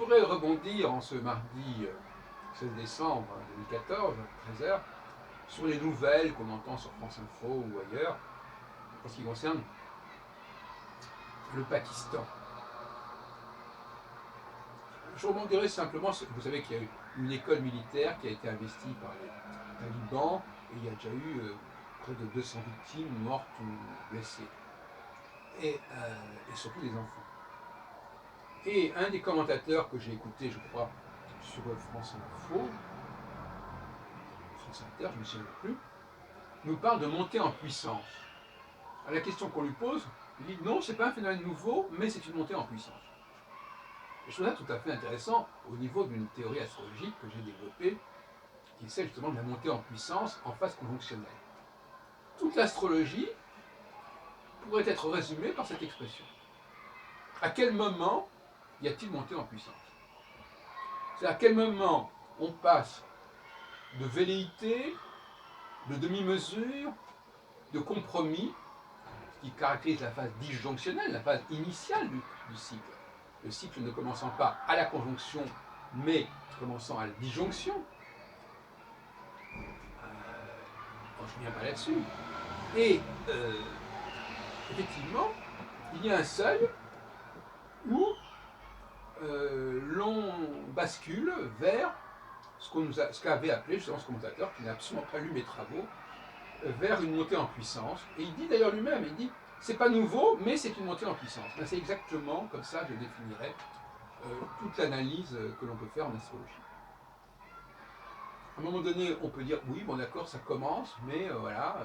voudrais rebondir en ce mardi 16 décembre 2014, à 13h, sur les nouvelles qu'on entend sur France Info ou ailleurs, en ce qui concerne le Pakistan. Je rebondirai simplement, vous savez qu'il y a eu une école militaire qui a été investie par les talibans, et il y a déjà eu près de 200 victimes mortes ou blessées, et surtout des enfants. Et un des commentateurs que j'ai écouté, je crois, sur France Info, France Inter, je ne me souviens plus, nous parle de montée en puissance. À la question qu'on lui pose, il dit non, c'est pas un phénomène nouveau, mais c'est une montée en puissance. Et je trouve ça tout à fait intéressant au niveau d'une théorie astrologique que j'ai développée, qui est celle justement de la montée en puissance en phase conjonctionnelle. Toute l'astrologie pourrait être résumée par cette expression. À quel moment y a-t-il montée en puissance? C'est à quel moment on passe de velléité, de demi-mesure, de compromis, ce qui caractérise la phase disjonctionnelle, la phase initiale du cycle. Le cycle ne commençant pas à la conjonction, mais commençant à la disjonction. Je ne reviens pas là-dessus. Et effectivement, il y a un seuil où l'on bascule vers ce qu'avait appelé justement ce commentateur, qui n'a absolument pas lu mes travaux, vers une montée en puissance. Et il dit d'ailleurs lui-même, il dit, c'est pas nouveau, mais c'est une montée en puissance. Ben, c'est exactement comme ça que je définirais toute l'analyse que l'on peut faire en astrologie. À un moment donné, on peut dire, oui, bon d'accord, ça commence, mais voilà,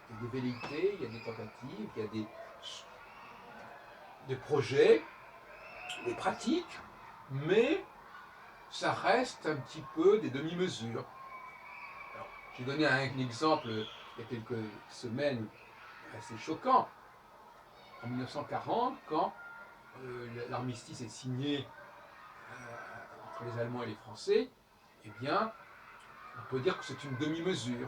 il y a des velléités, il y a des tentatives, il y a des projets, des pratiques, mais ça reste un petit peu des demi-mesures. J'ai donné un exemple il y a quelques semaines assez choquant. En 1940, quand l'armistice est signé entre les Allemands et les Français, eh bien, on peut dire que c'est une demi-mesure.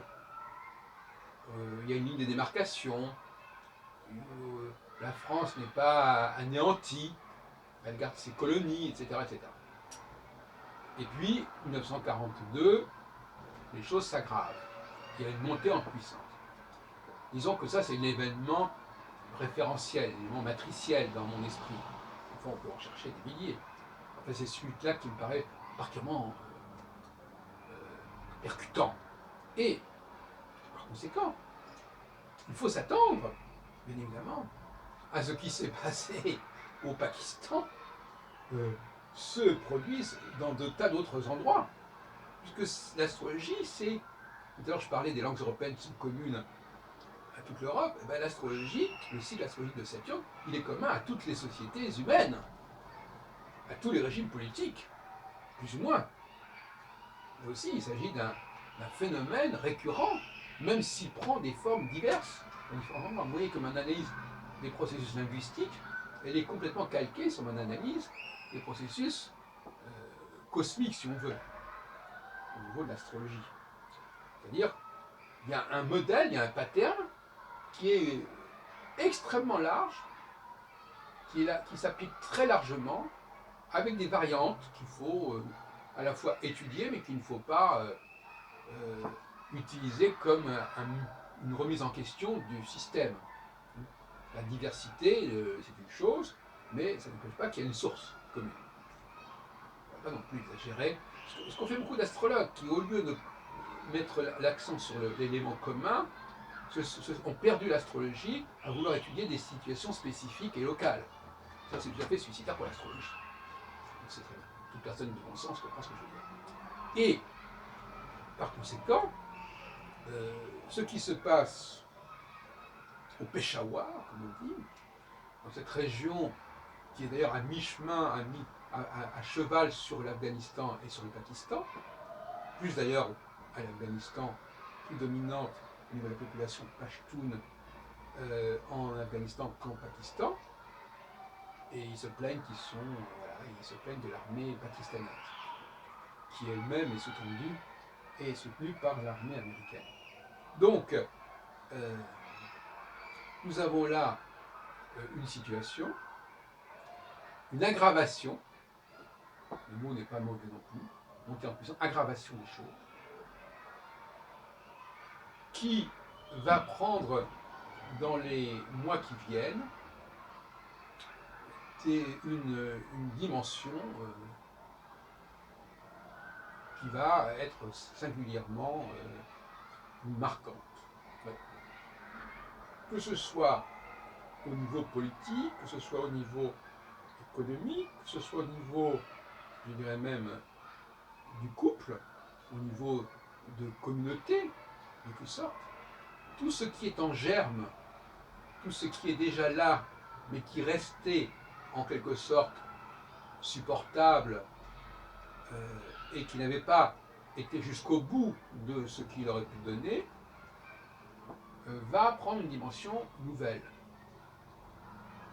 Il y a une ligne de démarcation. La France n'est pas anéantie. Elle garde ses colonies, etc., etc. Et puis, 1942, les choses s'aggravent. Il y a une montée en puissance. Disons que ça, c'est l'événement référentiel, l'élément matriciel dans mon esprit. Enfin, on peut en chercher des milliers. Enfin, c'est celui-là qui me paraît particulièrement percutant. Et, par conséquent, il faut s'attendre, bien évidemment, à ce qui s'est passé au Pakistan se produise dans de tas d'autres endroits. Puisque l'astrologie, c'est... Tout à l'heure, je parlais des langues européennes qui sont communes à toute l'Europe. Et bien, l'astrologie, le cycle astrologique de Saturne, il est commun à toutes les sociétés humaines, à tous les régimes politiques, plus ou moins. Là aussi, il s'agit d'un phénomène récurrent, même s'il prend des formes diverses. Vous voyez que mon analyse des processus linguistiques, elle est complètement calquée sur mon analyse des processus cosmiques, si on veut, au niveau de l'astrologie. C'est-à-dire, il y a un modèle, il y a un pattern qui est extrêmement large, qui s'applique très largement, avec des variantes qu'il faut à la fois étudier, mais qu'il ne faut pas utiliser comme une remise en question du système. La diversité, c'est une chose, mais ça n'empêche pas qu'il y a une source commune. On ne va pas non plus exagérer. Ce qu'on fait beaucoup d'astrologues qui, au lieu de mettre l'accent sur l'élément commun, ont perdu l'astrologie à vouloir étudier des situations spécifiques et locales. Ça, c'est tout à fait suicidaire pour l'astrologie. Toute personne de bon sens comprend ce que je veux dire. Et, par conséquent, ce qui se passe au Peshawar, comme on dit, dans cette région qui est d'ailleurs à mi-chemin, à cheval sur l'Afghanistan et sur le Pakistan, plus d'ailleurs à l'Afghanistan, plus dominante au niveau de la population pashtoune en Afghanistan qu'en Pakistan, et ils se plaignent ils se plaignent de l'armée pakistanaise, qui elle-même est soutenue par l'armée américaine. Donc, nous avons là une situation, une aggravation le mot n'est pas mauvais non plus, montée en puissance, aggravation des choses, qui va prendre dans les mois qui viennent une dimension qui va être singulièrement marquante. Que ce soit au niveau politique, que ce soit au niveau économique, que ce soit au niveau, je dirais même, du couple, au niveau de communauté, de toutes sortes, tout ce qui est en germe, tout ce qui est déjà là, mais qui restait en quelque sorte supportable et qui n'avait pas été jusqu'au bout de ce qu'il aurait pu donner, va prendre une dimension nouvelle.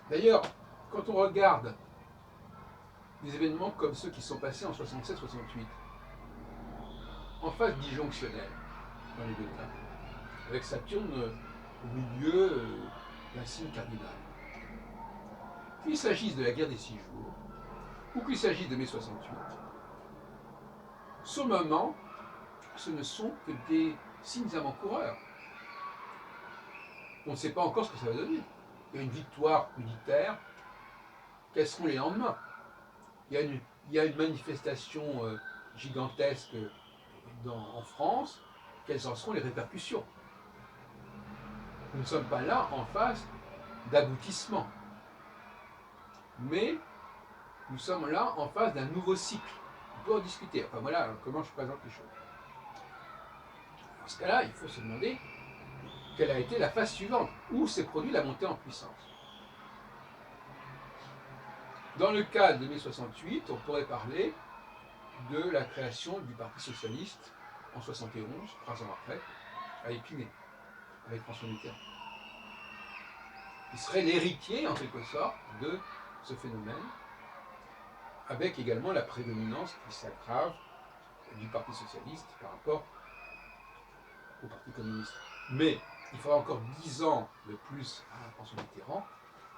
D'ailleurs, quand on regarde des événements comme ceux qui sont passés en 67-68, en phase disjonctionnelle, dans les deux cas, avec Saturne au milieu d'un signe cardinal. Qu'il s'agisse de la guerre des 6 jours, ou qu'il s'agisse de mai 68, ce moment, ce ne sont que des signes avant-coureurs. On ne sait pas encore ce que ça va donner. Il y a une victoire militaire, quels seront les lendemains? Il y a une manifestation gigantesque en France, quelles en seront les répercussions? Nous ne sommes pas là en phase d'aboutissement, mais nous sommes là en phase d'un nouveau cycle. On peut en discuter. Enfin voilà comment je présente les choses. Dans ce cas-là, il faut se demander quelle a été la phase suivante, où s'est produit la montée en puissance. Dans le cas de mai 68, on pourrait parler de la création du Parti socialiste en 71, 3 ans après, à Épinay, avec François Mitterrand, qui serait l'héritier, en quelque sorte, de ce phénomène, avec également la prédominance qui s'aggrave du Parti socialiste par rapport au Parti communiste. Mais il faudra encore 10 ans de plus à François Mitterrand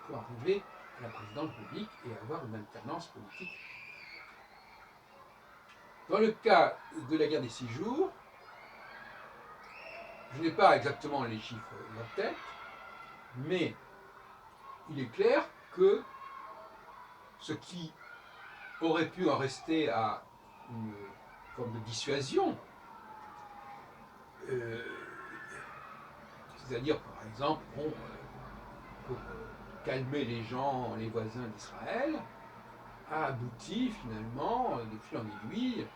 pour arriver à la présidence de la République et avoir une alternance politique. Dans le cas de la guerre des 6 jours, je n'ai pas exactement les chiffres en tête, mais il est clair que ce qui aurait pu en rester à une forme de dissuasion, c'est-à-dire par exemple pour calmer les gens, les voisins d'Israël, a abouti finalement, de fil en aiguille,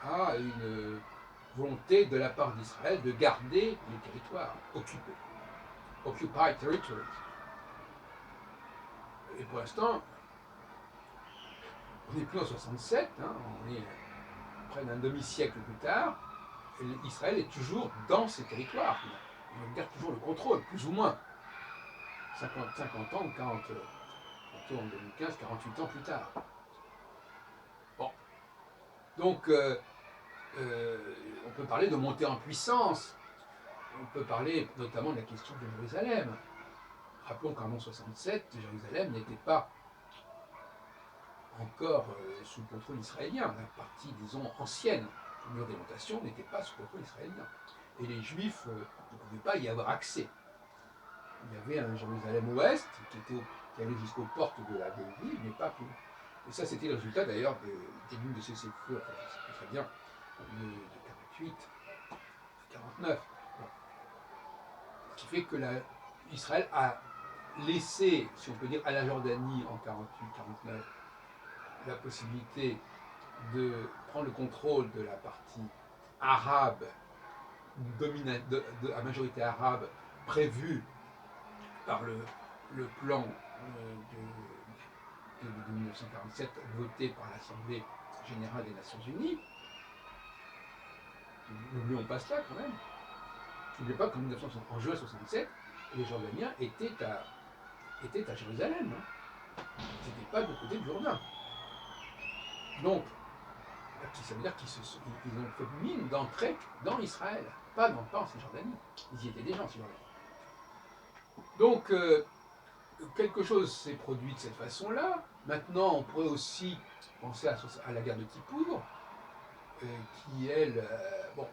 à une volonté de la part d'Israël de garder les territoires occupés, occupied territories. Et pour l'instant, on n'est plus en 67, hein, on est près d'un demi-siècle plus tard, et Israël est toujours dans ces territoires. On garde toujours le contrôle, plus ou moins. 50 ans ou 40, plutôt en 2015, 48 ans plus tard. Bon. Donc, on peut parler de montée en puissance. On peut parler notamment de la question de Jérusalem. Rappelons qu'en 1967, Jérusalem n'était pas encore sous le contrôle israélien. La partie, disons, ancienne du mur des lamentations n'était pas sous contrôle israélien. Et les Juifs ne pouvaient pas y avoir accès. Il y avait un Jérusalem-Ouest qui allait jusqu'aux portes de la vieille ville, mais pas plus. Et ça, c'était le résultat d'ailleurs des lunes de cessez-le-feu, enfin, je sais très bien, de 48, 49. Bon. Ce qui fait que Israël a laissé, si on peut dire, à la Jordanie en 48-49 la possibilité de prendre le contrôle de la partie arabe, à majorité arabe, prévue par le plan de 1947 voté par l'Assemblée générale des Nations Unies. N'oublions pas cela quand même. N'oublions pas qu'en en juin 67, les Jordaniens étaient à Jérusalem. Hein. Ils n'étaient pas de côté du Jourdain. Donc, ça veut dire qu'ils ont fait mine d'entrer dans Israël, pas en Cisjordanie. Ils y étaient déjà en Cisjordanie. Donc, quelque chose s'est produit de cette façon-là. Maintenant, on pourrait aussi penser à la guerre de Kippour, qui, elle, bon,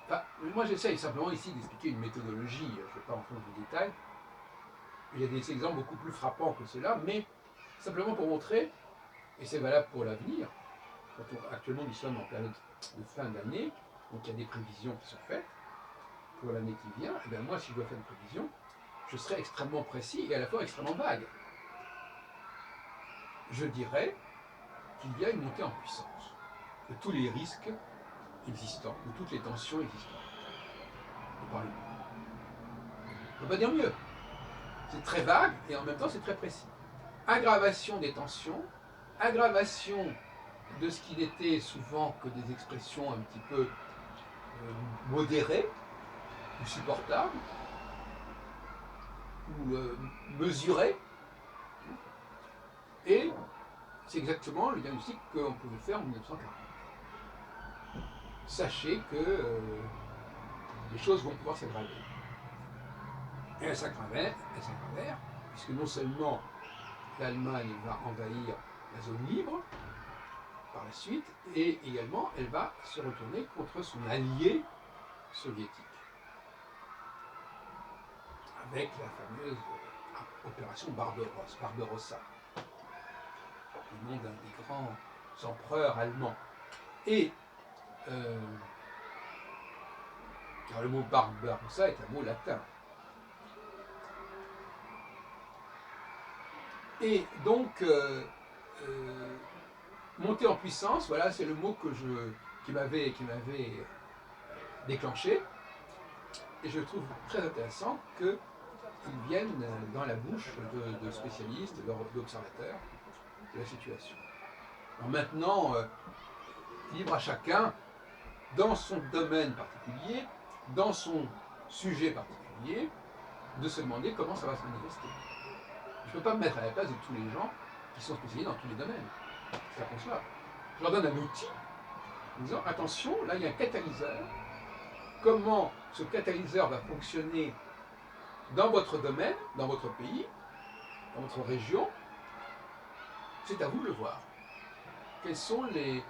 enfin, moi j'essaye simplement ici d'expliquer une méthodologie, je ne vais pas entrer dans les détails. Il y a des exemples beaucoup plus frappants que cela, mais simplement pour montrer, et c'est valable pour l'avenir, actuellement nous sommes en période de fin d'année, donc il y a des prévisions qui sont faites pour l'année qui vient, et bien moi si je dois faire une prévision, je serai extrêmement précis et à la fois extrêmement vague. Je dirais qu'il y a une montée en puissance de tous les risques existants, de toutes les tensions existantes. On ne peut pas dire mieux. C'est très vague et en même temps c'est très précis. Aggravation des tensions, aggravation de ce qui n'était souvent que des expressions un petit peu modérées ou supportables ou mesurées. Et c'est exactement le diagnostic qu'on pouvait faire en 1940. Sachez que les choses vont pouvoir s'aggraver. Et elles s'aggravèrent, puisque non seulement l'Allemagne va envahir la zone libre par la suite, et également elle va se retourner contre son allié soviétique, avec la fameuse opération Barbarossa, le nom d'un des grands empereurs allemands. Et car le mot Barbarossa est un mot latin. Et donc, monter en puissance, voilà, c'est le mot qui m'avait déclenché. Et je trouve très intéressant qu'ils viennent dans la bouche de spécialistes, d'observateurs de la situation. Alors maintenant, libre à chacun, dans son domaine particulier, dans son sujet particulier, de se demander comment ça va se manifester. Je ne peux pas me mettre à la place de tous les gens qui sont spécialisés dans tous les domaines. C'est comme cela. Je leur donne un outil en disant attention, là il y a un catalyseur. Comment ce catalyseur va fonctionner dans votre domaine, dans votre pays, dans votre région, c'est à vous de le voir. Quels sont les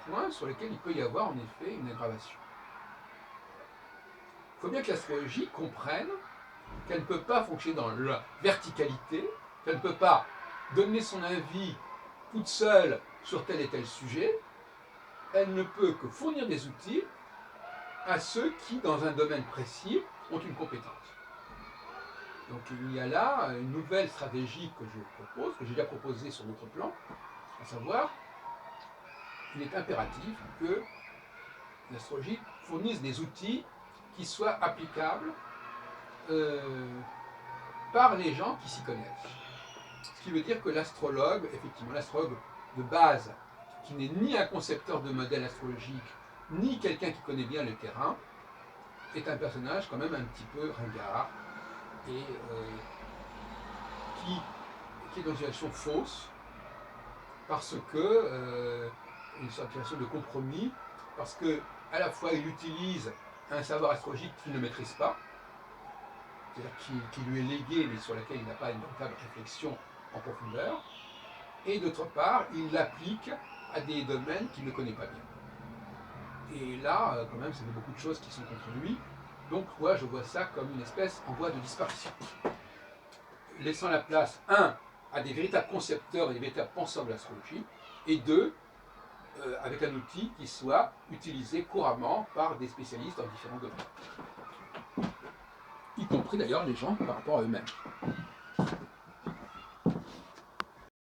points sur lesquels il peut y avoir en effet une aggravation. Il faut bien que l'astrologie comprenne qu'elle ne peut pas fonctionner dans la verticalité, qu'elle ne peut pas donner son avis toute seule sur tel et tel sujet, elle ne peut que fournir des outils à ceux qui, dans un domaine précis, ont une compétence. Donc il y a là une nouvelle stratégie que je propose, que j'ai déjà proposée sur d'autres plans, à savoir qu'il est impératif que l'astrologie fournisse des outils qui soient applicables par les gens qui s'y connaissent. Ce qui veut dire que l'astrologue, effectivement, l'astrologue de base, qui n'est ni un concepteur de modèles astrologiques, ni quelqu'un qui connaît bien le terrain, est un personnage quand même un petit peu ringard et qui est dans une situation fausse parce que une situation de compromis, parce que à la fois il utilise un savoir astrologique qu'il ne maîtrise pas, c'est-à-dire qui lui est légué mais sur lequel il n'a pas une véritable réflexion en profondeur, et d'autre part il l'applique à des domaines qu'il ne connaît pas bien. Et là, quand même, ça fait beaucoup de choses qui sont contre lui. Donc, moi, je vois ça comme une espèce en voie de disparition. Laissant la place, un, à des véritables concepteurs et des véritables penseurs de l'astrologie, et deux, avec un outil qui soit utilisé couramment par des spécialistes dans différents domaines. Y compris d'ailleurs les gens par rapport à eux-mêmes.